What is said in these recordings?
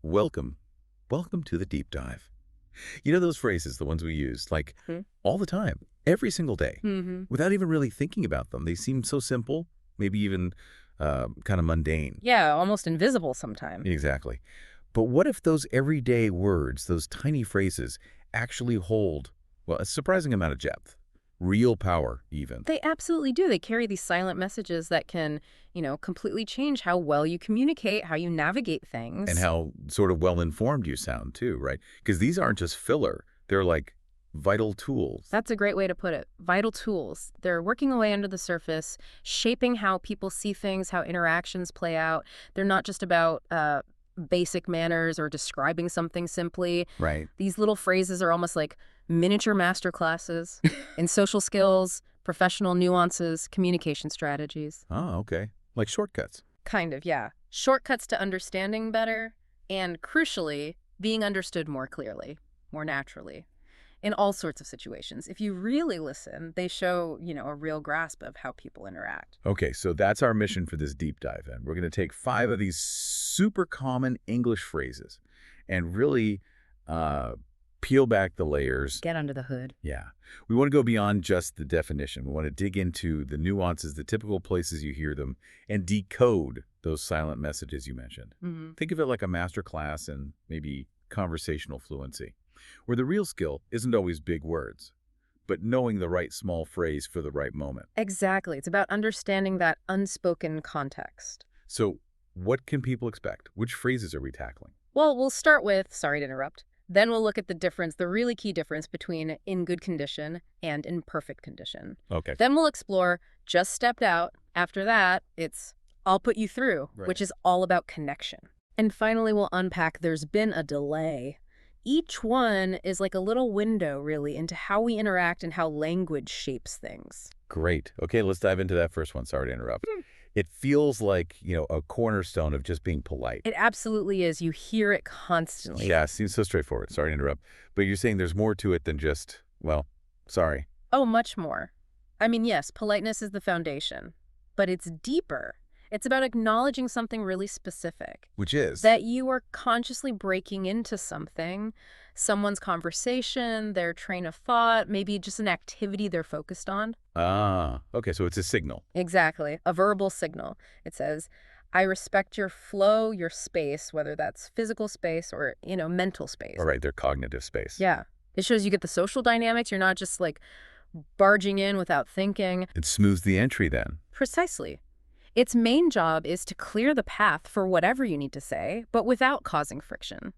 Welcome. Welcome to the deep dive. You know those phrases, the ones we use, like all the time, every single day, without even really thinking about them. They seem so simple, maybe even kind of mundane. Yeah, almost invisible sometimes. Exactly. But what if those everyday words, those tiny phrases, actually hold, well, a surprising amount of depth? Real power, even. They absolutely do. They carry these silent messages that can, completely change how well you communicate, how you navigate things. And how sort of well-informed you sound, too, right? Because these aren't just filler. They're like vital tools. That's a great way to put it. Vital tools. They're working away under the surface, shaping how people see things, how interactions play out. They're not just about basic manners or describing something simply. Right. These little phrases are almost like miniature master classes in social skills, professional nuances, communication strategies. Oh, okay. Like shortcuts. Kind of, yeah. Shortcuts to understanding better and, crucially, being understood more clearly, more naturally, in all sorts of situations. If you really listen, they show, a real grasp of how people interact. Okay, so that's our mission for this deep dive. And we're going to take 5 of these super common English phrases and really peel back the layers. Get under the hood. Yeah. We want to go beyond just the definition. We want to dig into the nuances, the typical places you hear them, and decode those silent messages you mentioned. Think of it like a master class in maybe conversational fluency, where the real skill isn't always big words, but knowing the right small phrase for the right moment. Exactly. It's about understanding that unspoken context. So what can people expect? Which phrases are we tackling? Well, we'll start with, sorry to interrupt, then we'll look at the difference, the really key difference between in good condition and in perfect condition. Okay. Then we'll explore just stepped out. After that, it's I'll put you through, which is all about connection. And finally, we'll unpack there's been a delay. Each one is like a little window, really, into how we interact and how language shapes things. Great. Okay, let's dive into that first one. Sorry to interrupt. It feels like, a cornerstone of just being polite. It absolutely is. You hear it constantly. Yeah, it seems so straightforward. Sorry to interrupt. But you're saying there's more to it than just, well, sorry. Oh, much more. I mean, yes, politeness is the foundation, but it's deeper. It's about acknowledging something really specific. Which is? That you are consciously breaking into something, someone's conversation, their train of thought, maybe just an activity they're focused on. Ah, okay, so it's a signal. Exactly, a verbal signal. It says, I respect your flow, your space, whether that's physical space or, mental space. All right, their cognitive space. Yeah. It shows you get the social dynamics. You're not just like barging in without thinking. It smooths the entry then. Precisely. Its main job is to clear the path for whatever you need to say, but without causing friction,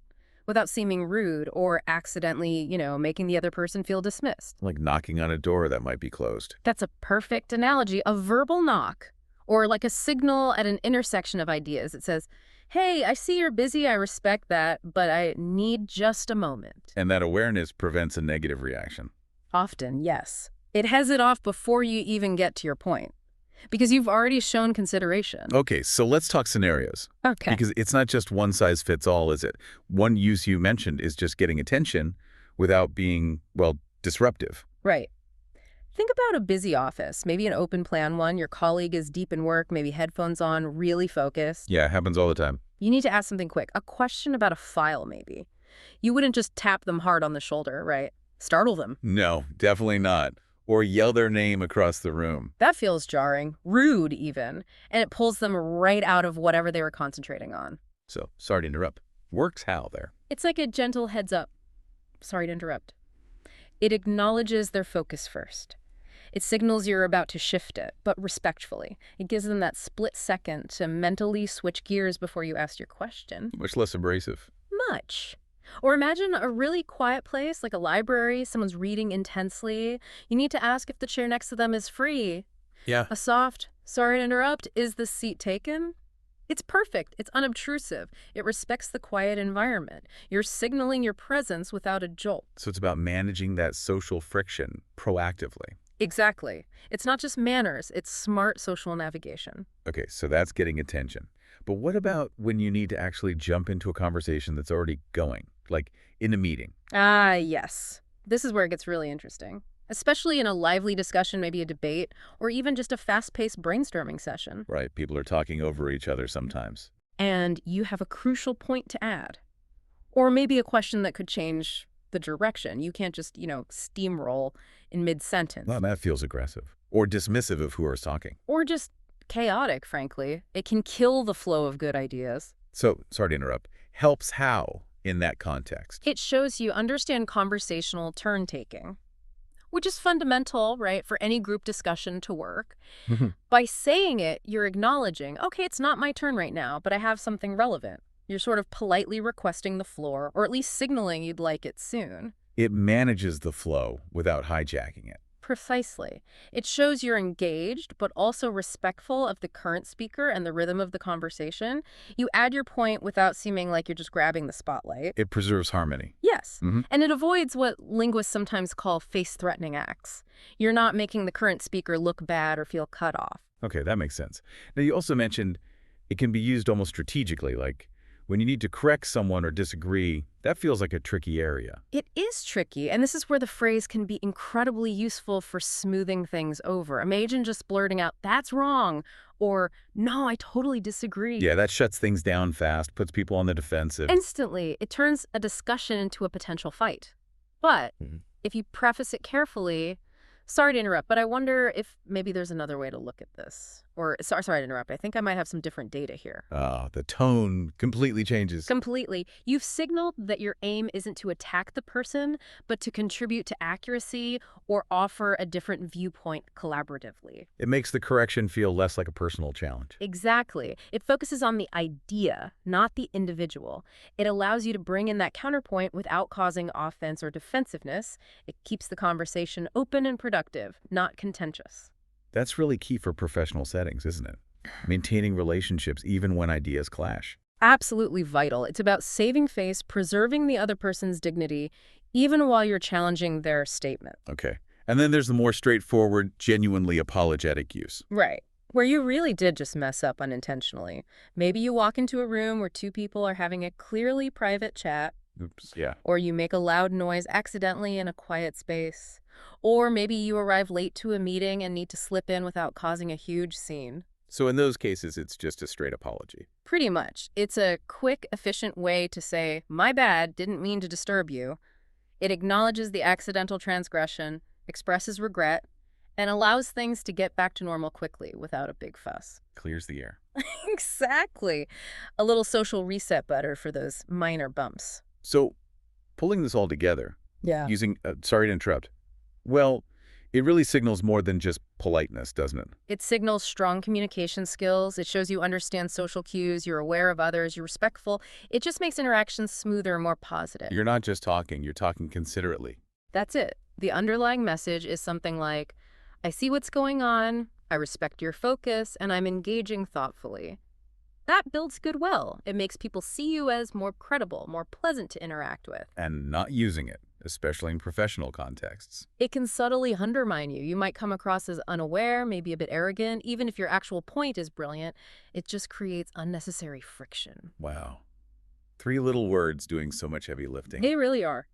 without seeming rude or accidentally, making the other person feel dismissed. Like knocking on a door that might be closed. That's a perfect analogy, a verbal knock, or like a signal at an intersection of ideas. It says, hey, I see you're busy, I respect that, but I need just a moment. And that awareness prevents a negative reaction. Often, yes. It heads it off before you even get to your point. Because you've already shown consideration. Okay, so let's talk scenarios. Okay. Because it's not just one size fits all, is it? One use you mentioned is just getting attention without being, well, disruptive. Right. Think about a busy office, maybe an open plan one. Your colleague is deep in work, maybe headphones on, really focused. Yeah, it happens all the time. You need to ask something quick, a question about a file maybe. You wouldn't just tap them hard on the shoulder, right? Startle them. No, definitely not. Or yell their name across the room. That feels jarring, rude even, and it pulls them right out of whatever they were concentrating on. So, sorry to interrupt. Works how there? It's like a gentle heads up. Sorry to interrupt. It acknowledges their focus first. It signals you're about to shift it, but respectfully. It gives them that split second to mentally switch gears before you ask your question. Much less abrasive. Much. Or imagine a really quiet place, like a library, someone's reading intensely. You need to ask if the chair next to them is free. Yeah. A soft, sorry to interrupt, is the seat taken? It's perfect. It's unobtrusive. It respects the quiet environment. You're signaling your presence without a jolt. So it's about managing that social friction proactively. Exactly. It's not just manners, it's smart social navigation. Okay, so that's getting attention. But what about when you need to actually jump into a conversation that's already going, like in a meeting? Ah, yes. This is where it gets really interesting, especially in a lively discussion, maybe a debate, or even just a fast-paced brainstorming session. Right, people are talking over each other sometimes. And you have a crucial point to add. Or maybe a question that could change the direction. You can't just, steamroll in mid-sentence. Well, that feels aggressive. Or dismissive of who is talking. Or just chaotic, frankly. It can kill the flow of good ideas. So, sorry to interrupt, helps how in that context? It shows you understand conversational turn-taking, which is fundamental, right, for any group discussion to work. By saying it, you're acknowledging, okay, it's not my turn right now, but I have something relevant. You're sort of politely requesting the floor, or at least signaling you'd like it soon. It manages the flow without hijacking it. Precisely. It shows you're engaged, but also respectful of the current speaker and the rhythm of the conversation. You add your point without seeming like you're just grabbing the spotlight. It preserves harmony. Yes. And it avoids what linguists sometimes call face-threatening acts. You're not making the current speaker look bad or feel cut off. Okay, that makes sense. Now, you also mentioned it can be used almost strategically, like when you need to correct someone or disagree. That feels like a tricky area. It is tricky, and this is where the phrase can be incredibly useful for smoothing things over. Imagine just blurting out, "That's wrong," or "No, I totally disagree." Yeah, that shuts things down fast, puts people on the defensive. Instantly, it turns a discussion into a potential fight. But if you preface it carefully, sorry to interrupt, but I wonder if maybe there's another way to look at this. Or, sorry to interrupt, I think I might have some different data here. The tone completely changes. Completely. You've signaled that your aim isn't to attack the person, but to contribute to accuracy or offer a different viewpoint collaboratively. It makes the correction feel less like a personal challenge. Exactly. It focuses on the idea, not the individual. It allows you to bring in that counterpoint without causing offense or defensiveness. It keeps the conversation open and productive, not contentious. That's really key for professional settings, isn't it? Maintaining relationships even when ideas clash. Absolutely vital. It's about saving face, preserving the other person's dignity, even while you're challenging their statement. Okay. And then there's the more straightforward, genuinely apologetic use. Right. Where you really did just mess up unintentionally. Maybe you walk into a room where two people are having a clearly private chat. Oops, yeah. Or you make a loud noise accidentally in a quiet space. Or maybe you arrive late to a meeting and need to slip in without causing a huge scene. So in those cases, it's just a straight apology. Pretty much. It's a quick, efficient way to say, "My bad, didn't mean to disturb you." It acknowledges the accidental transgression, expresses regret, and allows things to get back to normal quickly without a big fuss. Clears the air. Exactly. A little social reset button for those minor bumps. So pulling this all together, using, sorry to interrupt, well, it really signals more than just politeness, doesn't it? It signals strong communication skills. It shows you understand social cues, you're aware of others, you're respectful. It just makes interactions smoother and more positive. You're not just talking, you're talking considerately. That's it. The underlying message is something like, "I see what's going on, I respect your focus, and I'm engaging thoughtfully." That builds goodwill. It makes people see you as more credible, more pleasant to interact with. And not using it, especially in professional contexts. It can subtly undermine you. You might come across as unaware, maybe a bit arrogant. Even if your actual point is brilliant, it just creates unnecessary friction. Wow. 3 little words doing so much heavy lifting. They really are.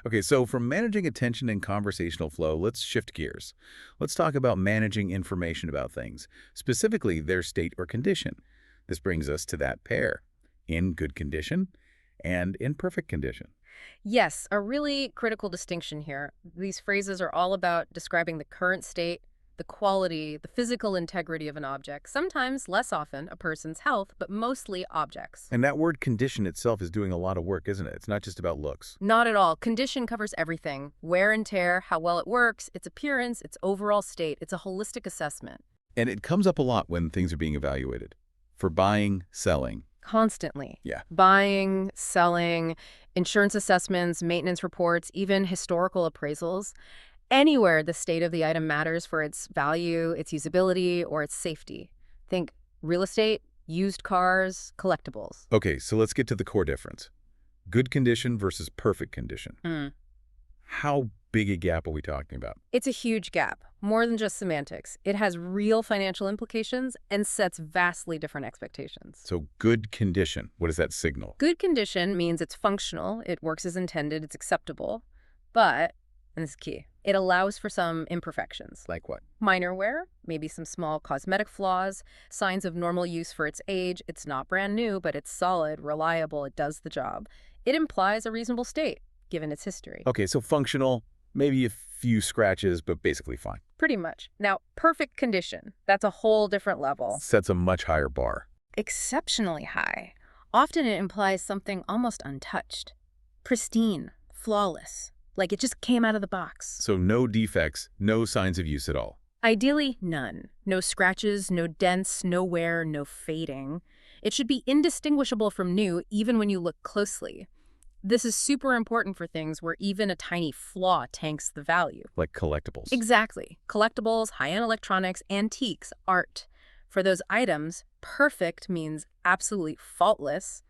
Okay, so from managing attention and conversational flow, let's shift gears. Let's talk about managing information about things, specifically their state or condition. This brings us to that pair, in good condition and in perfect condition. Yes, a really critical distinction here. These phrases are all about describing the current state, the quality, the physical integrity of an object, sometimes, less often, a person's health, but mostly objects. And that word condition itself is doing a lot of work, isn't it? It's not just about looks. Not at all. Condition covers everything. Wear and tear, how well it works, its appearance, its overall state. It's a holistic assessment. And it comes up a lot when things are being evaluated. For buying, selling. Constantly. Yeah. Buying, selling, insurance assessments, maintenance reports, even historical appraisals. Anywhere the state of the item matters for its value, its usability, or its safety. Think real estate, used cars, collectibles. Okay, so let's get to the core difference. Good condition versus perfect condition. How big a gap are we talking about? It's a huge gap, more than just semantics. It has real financial implications and sets vastly different expectations. So good condition, what does that signal? Good condition means it's functional, it works as intended, it's acceptable. But and this is key, it allows for some imperfections. Like what? Minor wear, maybe some small cosmetic flaws, signs of normal use for its age. It's not brand new, but it's solid, reliable, it does the job. It implies a reasonable state, given its history. Okay, so functional, maybe a few scratches, but basically fine. Pretty much. Now, perfect condition, that's a whole different level. Sets a much higher bar. Exceptionally high. Often it implies something almost untouched. Pristine, flawless, like it just came out of the box. So no defects, no signs of use at all. Ideally, none. No scratches, no dents, no wear, no fading. It should be indistinguishable from new even when you look closely. This is super important for things where even a tiny flaw tanks the value. Like collectibles. Exactly. Collectibles, high-end electronics, antiques, art. For those items, perfect means absolutely faultless,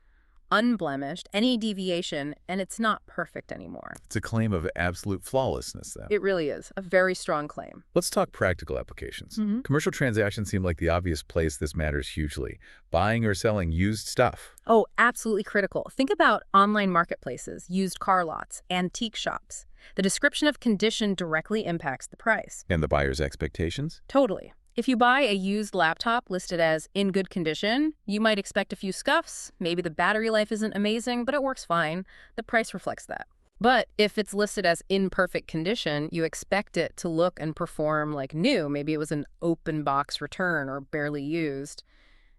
unblemished, any deviation, and it's not perfect anymore. It's a claim of absolute flawlessness, then. It really is. A very strong claim. Let's talk practical applications. Commercial transactions seem like the obvious place this matters hugely. Buying or selling used stuff. Oh, absolutely critical. Think about online marketplaces, used car lots, antique shops. The description of condition directly impacts the price. And the buyer's expectations? Totally. If you buy a used laptop listed as in good condition, you might expect a few scuffs. Maybe the battery life isn't amazing, but it works fine. The price reflects that. But if it's listed as in perfect condition, you expect it to look and perform like new. Maybe it was an open box return or barely used.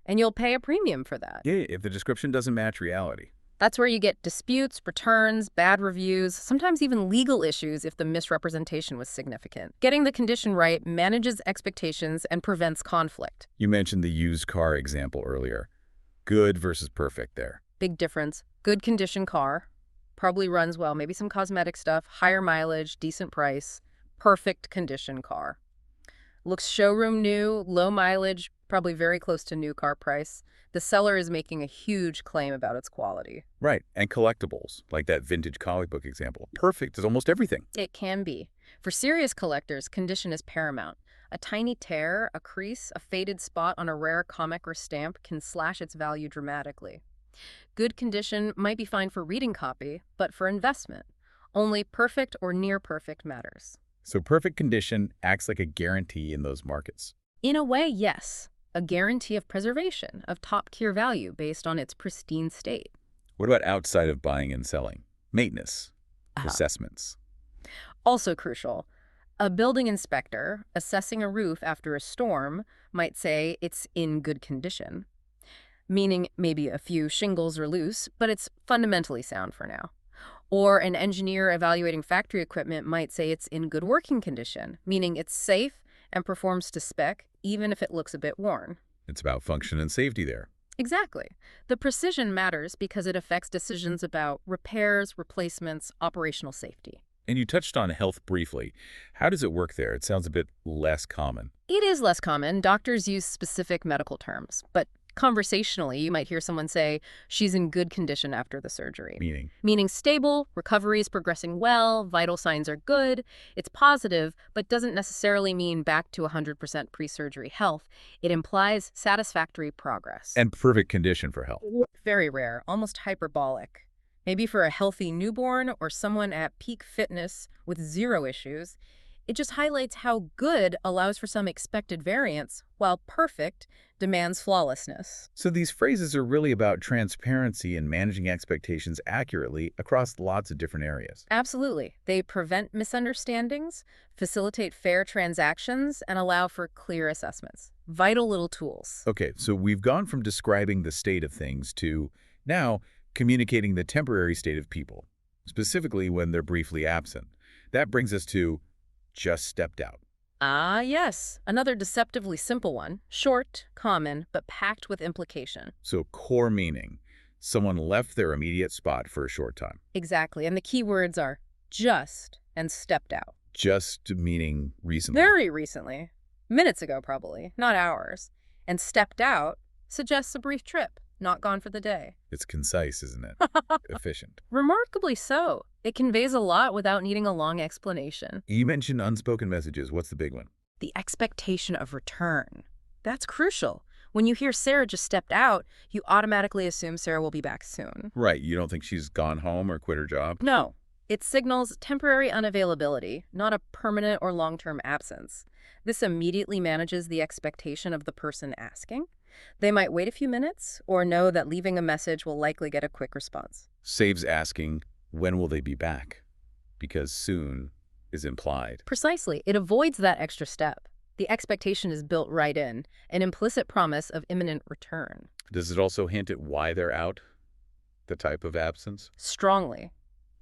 And you'll pay a premium for that. Yeah, if the description doesn't match reality. That's where you get disputes, returns, bad reviews, sometimes even legal issues if the misrepresentation was significant. Getting the condition right manages expectations and prevents conflict. You mentioned the used car example earlier. Good versus perfect there. Big difference. Good condition car, probably runs well, maybe some cosmetic stuff, higher mileage, decent price. Perfect condition car. Looks showroom new, low mileage, probably very close to new car price. The seller is making a huge claim about its quality. Right, and collectibles, like that vintage comic book example. Perfect is almost everything. It can be. For serious collectors, condition is paramount. A tiny tear, a crease, a faded spot on a rare comic or stamp can slash its value dramatically. Good condition might be fine for reading copy, but for investment, only perfect or near perfect matters. So perfect condition acts like a guarantee in those markets. In a way, yes. A guarantee of preservation, of top-tier value based on its pristine state. What about outside of buying and selling? Maintenance, assessments. Also crucial. A building inspector assessing a roof after a storm might say it's in good condition, meaning maybe a few shingles are loose, but it's fundamentally sound for now. Or an engineer evaluating factory equipment might say it's in good working condition, meaning it's safe and performs to spec, even if it looks a bit worn. It's about function and safety there. Exactly. The precision matters because it affects decisions about repairs, replacements, operational safety. And you touched on health briefly. How does it work there? It sounds a bit less common. It is less common. Doctors use specific medical terms, but conversationally, you might hear someone say, she's in good condition after the surgery. Meaning? Meaning stable, recovery is progressing well, vital signs are good. It's positive, but doesn't necessarily mean back to 100% pre-surgery health. It implies satisfactory progress. And perfect condition for health. Very rare, almost hyperbolic. Maybe for a healthy newborn or someone at peak fitness with zero issues. It just highlights how good allows for some expected variance, while perfect demands flawlessness. So these phrases are really about transparency and managing expectations accurately across lots of different areas. Absolutely. They prevent misunderstandings, facilitate fair transactions, and allow for clear assessments. Vital little tools. Okay, so we've gone from describing the state of things to now communicating the temporary state of people, specifically when they're briefly absent. That brings us to just stepped out. Ah, yes. Another deceptively simple one. Short, common, but packed with implication. So core meaning, someone left their immediate spot for a short time. Exactly. And the key words are just and stepped out. Just meaning recently. Very recently. Minutes ago, probably. Not hours. And stepped out suggests a brief trip. Not gone for the day. It's concise, isn't it? Efficient. Remarkably so. It conveys a lot without needing a long explanation. You mentioned unspoken messages. What's the big one? The expectation of return. That's crucial. When you hear Sarah just stepped out, you automatically assume Sarah will be back soon. Right. You don't think she's gone home or quit her job? No. It signals temporary unavailability, not a permanent or long-term absence. This immediately manages the expectation of the person asking. They might wait a few minutes or know that leaving a message will likely get a quick response. Saves asking, when will they be back? Because soon is implied. Precisely. It avoids that extra step. The expectation is built right in, an implicit promise of imminent return. Does it also hint at why they're out? The type of absence? Strongly.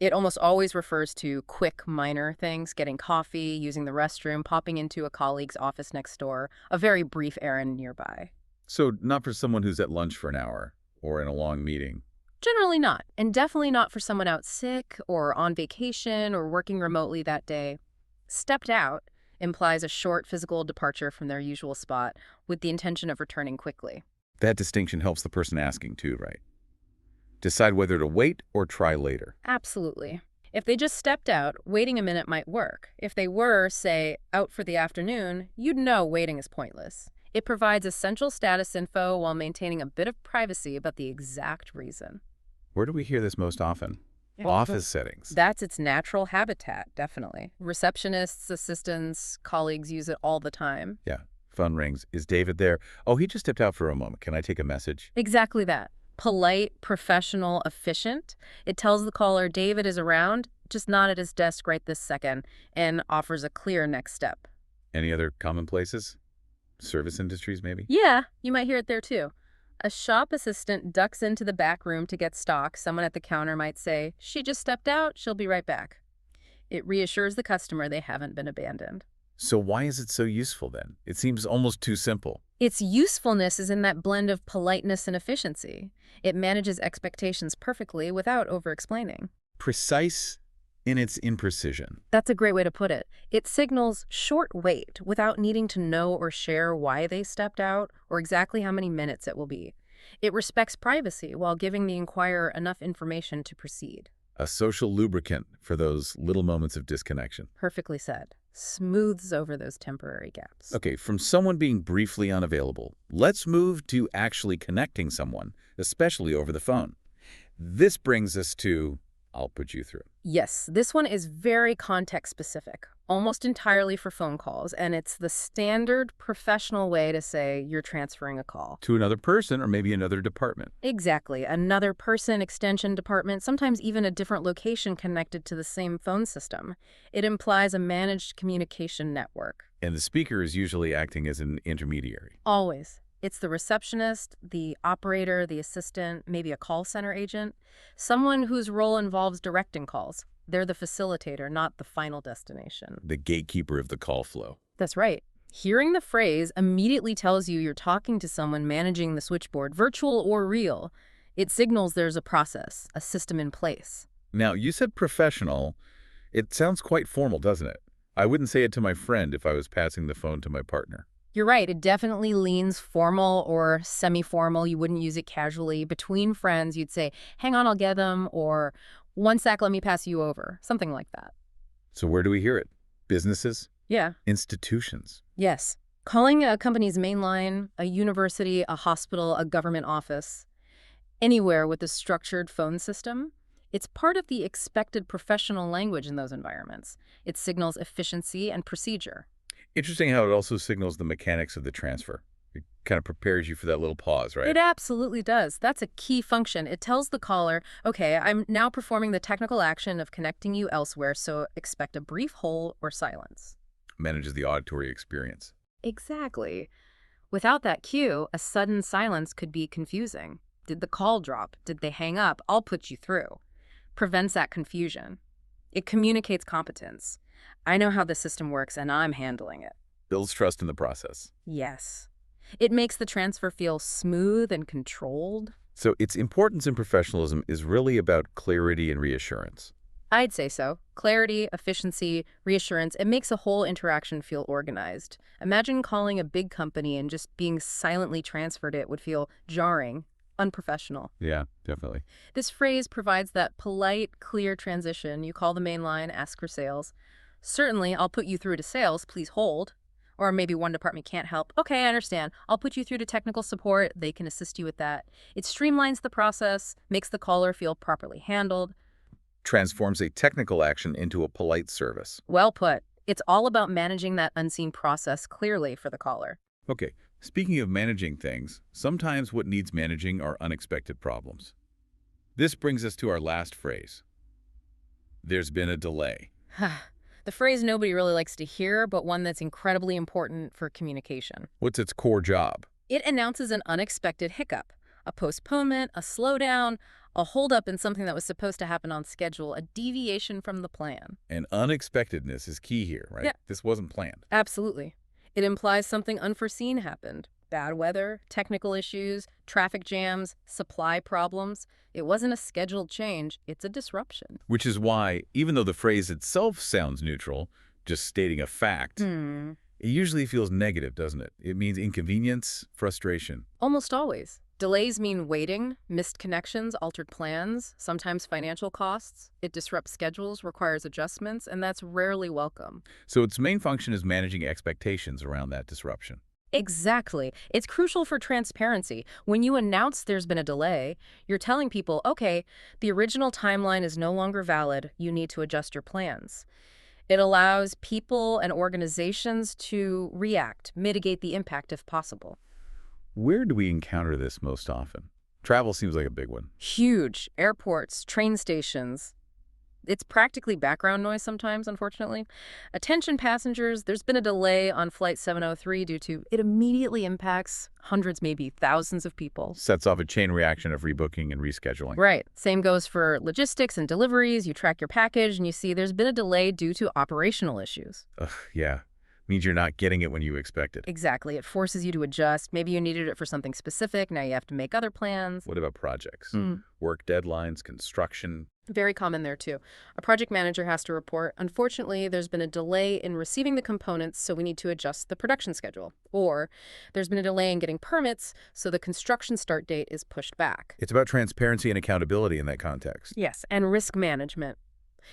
It almost always refers to quick, minor things, getting coffee, using the restroom, popping into a colleague's office next door, a very brief errand nearby. So not for someone who's at lunch for an hour or in a long meeting. Generally not, and definitely not for someone out sick or on vacation or working remotely that day. Stepped out implies a short physical departure from their usual spot with the intention of returning quickly. That distinction helps the person asking too, right? Decide whether to wait or try later. Absolutely. If they just stepped out, waiting a minute might work. If they were, say, out for the afternoon, you'd know waiting is pointless. It provides essential status info while maintaining a bit of privacy about the exact reason. Where do we hear this most often? Yeah. Office settings. That's its natural habitat, definitely. Receptionists, assistants, colleagues use it all the time. Yeah. Phone rings. Is David there? Oh, he just stepped out for a moment. Can I take a message? Exactly that. Polite, professional, efficient. It tells the caller David is around, just not at his desk right this second, and offers a clear next step. Any other common places? Service industries, maybe? Yeah, you might hear it there too. A shop assistant ducks into the back room to get stock. Someone at the counter might say, "She just stepped out, she'll be right back." It reassures the customer they haven't been abandoned. So why is it so useful then? It seems almost too simple. Its usefulness is in that blend of politeness and efficiency. It manages expectations perfectly without over-explaining. Precise in its imprecision. That's a great way to put it. It signals short wait without needing to know or share why they stepped out or exactly how many minutes it will be. It respects privacy while giving the inquirer enough information to proceed. A social lubricant for those little moments of disconnection. Perfectly said. Smooths over those temporary gaps. Okay, from someone being briefly unavailable, let's move to actually connecting someone, especially over the phone. This brings us to, I'll put you through. Yes, this one is very context-specific, almost entirely for phone calls, and it's the standard professional way to say you're transferring a call. To another person or maybe another department. Exactly. Another person, extension department, sometimes even a different location connected to the same phone system. It implies a managed communication network. And the speaker is usually acting as an intermediary. Always. It's the receptionist, the operator, the assistant, maybe a call center agent, someone whose role involves directing calls. They're the facilitator, not the final destination. The gatekeeper of the call flow. That's right. Hearing the phrase immediately tells you you're talking to someone managing the switchboard, virtual or real. It signals there's a process, a system in place. Now, you said professional. It sounds quite formal, doesn't it? I wouldn't say it to my friend if I was passing the phone to my partner. You're right. It definitely leans formal or semi-formal. You wouldn't use it casually. Between friends, you'd say, "Hang on, I'll get them," or "One sec, let me pass you over." Something like that. So where do we hear it? Businesses? Yeah. Institutions? Yes. Calling a company's main line, a university, a hospital, a government office, anywhere with a structured phone system, it's part of the expected professional language in those environments. It signals efficiency and procedure. Interesting how it also signals the mechanics of the transfer. It kind of prepares you for that little pause, right? It absolutely does. That's a key function. It tells the caller, okay, I'm now performing the technical action of connecting you elsewhere, so expect a brief hold or silence. Manages the auditory experience. Exactly. Without that cue, a sudden silence could be confusing. Did the call drop? Did they hang up? I'll put you through. Prevents that confusion. It communicates competence. I know how the system works, and I'm handling it. Builds trust in the process. Yes. It makes the transfer feel smooth and controlled. So its importance in professionalism is really about clarity and reassurance. I'd say so. Clarity, efficiency, reassurance. It makes a whole interaction feel organized. Imagine calling a big company and just being silently transferred. It would feel jarring, unprofessional. Yeah, definitely. This phrase provides that polite, clear transition. You call the main line, ask for sales. Certainly, I'll put you through to sales, please hold. Or maybe one department can't help. Okay, I understand. I'll put you through to technical support. They can assist you with that. It streamlines the process, makes the caller feel properly handled. transforms a technical action into a polite service. Well put. It's all about managing that unseen process clearly for the caller. Okay, speaking of managing things, sometimes what needs managing are unexpected problems. This brings us to our last phrase. There's been a delay. The phrase nobody really likes to hear, but one that's incredibly important for communication. What's its core job? It announces an unexpected hiccup, a postponement, a slowdown, a holdup in something that was supposed to happen on schedule, a deviation from the plan. And unexpectedness is key here, right? Yeah. This wasn't planned. Absolutely. It implies something unforeseen happened. Bad weather, technical issues, traffic jams, supply problems. It wasn't a scheduled change, it's a disruption. Which is why, even though the phrase itself sounds neutral, just stating a fact, it usually feels negative, doesn't it? It means inconvenience, frustration. Almost always. Delays mean waiting, missed connections, altered plans, sometimes financial costs. It disrupts schedules, requires adjustments, and that's rarely welcome. So its main function is managing expectations around that disruption. Exactly. It's crucial for transparency. When you announce there's been a delay, you're telling people, okay, the original timeline is no longer valid. You need to adjust your plans. It allows people and organizations to react, mitigate the impact if possible. Where do we encounter this most often? Travel seems like a big one. Huge. Airports, train stations. It's practically background noise sometimes, unfortunately. Attention passengers, there's been a delay on Flight 703 due to it immediately impacts hundreds, maybe thousands of people. Sets off a chain reaction of rebooking and rescheduling. Right. Same goes for logistics and deliveries. You track your package and you see there's been a delay due to operational issues. Ugh, yeah. Means you're not getting it when you expected. Exactly. It forces you to adjust. Maybe you needed it for something specific. Now you have to make other plans. What about projects? Work deadlines, construction? Very common there, too. A project manager has to report, unfortunately, there's been a delay in receiving the components, so we need to adjust the production schedule. Or there's been a delay in getting permits, so the construction start date is pushed back. It's about transparency and accountability in that context. Yes, and risk management.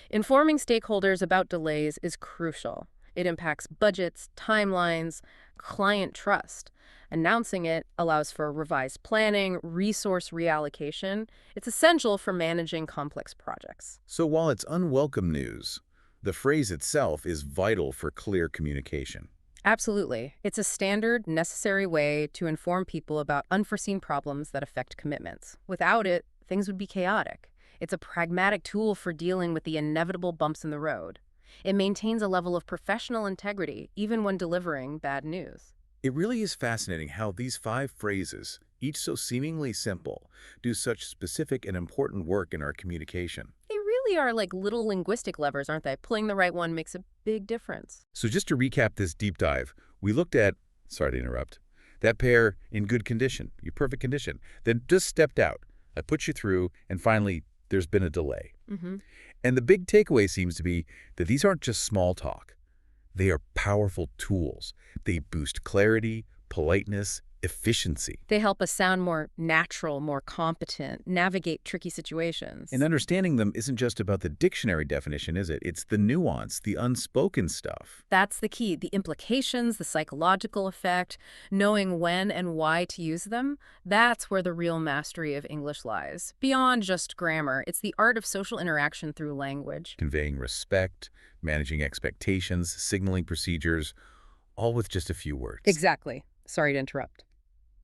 Informing stakeholders about delays is crucial. It impacts budgets, timelines, client trust. Announcing it allows for revised planning, resource reallocation. It's essential for managing complex projects. So while it's unwelcome news, the phrase itself is vital for clear communication. Absolutely. It's a standard, necessary way to inform people about unforeseen problems that affect commitments. Without it, things would be chaotic. It's a pragmatic tool for dealing with the inevitable bumps in the road. It maintains a level of professional integrity, even when delivering bad news. It really is fascinating how these 5 phrases, each so seemingly simple, do such specific and important work in our communication. They really are like little linguistic levers, aren't they? Pulling the right one makes a big difference. So just to recap this deep dive, we looked at, sorry to interrupt, that pair in good condition, your perfect condition, then just stepped out, I put you through, and finally, there's been a delay. And the big takeaway seems to be that these aren't just small talk. They are powerful tools. They boost clarity, politeness, efficiency. They help us sound more natural, more competent, navigate tricky situations. And understanding them isn't just about the dictionary definition, is it? It's the nuance, the unspoken stuff. That's the key. The implications, the psychological effect, knowing when and why to use them, that's where the real mastery of English lies. Beyond just grammar, it's the art of social interaction through language. Conveying respect, managing expectations, signaling procedures, all with just a few words. Exactly. Sorry to interrupt.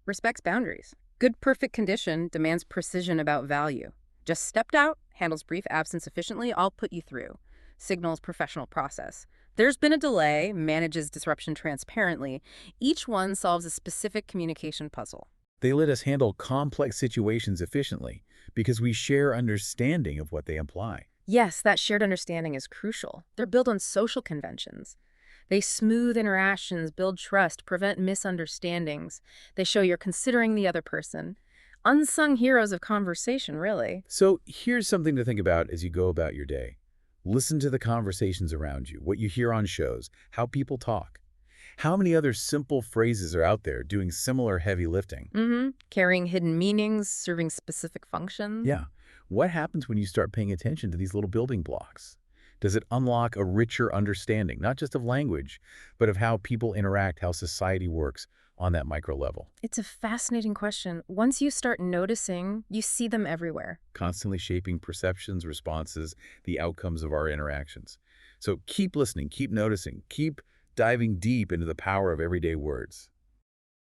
Respects boundaries. Good perfect condition demands precision about value. Just stepped out, handles brief absence efficiently, I'll put you through. Signals professional process. There's been a delay, manages disruption transparently. Each one solves a specific communication puzzle. They let us handle complex situations efficiently because we share understanding of what they imply. Yes, that shared understanding is crucial. They're built on social conventions. They smooth interactions, build trust, prevent misunderstandings. They show you're considering the other person. Unsung heroes of conversation, really. So here's something to think about as you go about your day. Listen to the conversations around you, what you hear on shows, how people talk. How many other simple phrases are out there doing similar heavy lifting? Carrying hidden meanings, serving specific functions. Yeah. What happens when you start paying attention to these little building blocks? Does it unlock a richer understanding, not just of language, but of how people interact, how society works, on that micro level? It's a fascinating question. Once you start noticing, you see them everywhere. Constantly shaping perceptions, responses, the outcomes of our interactions. So keep listening, keep noticing, keep diving deep into the power of everyday words.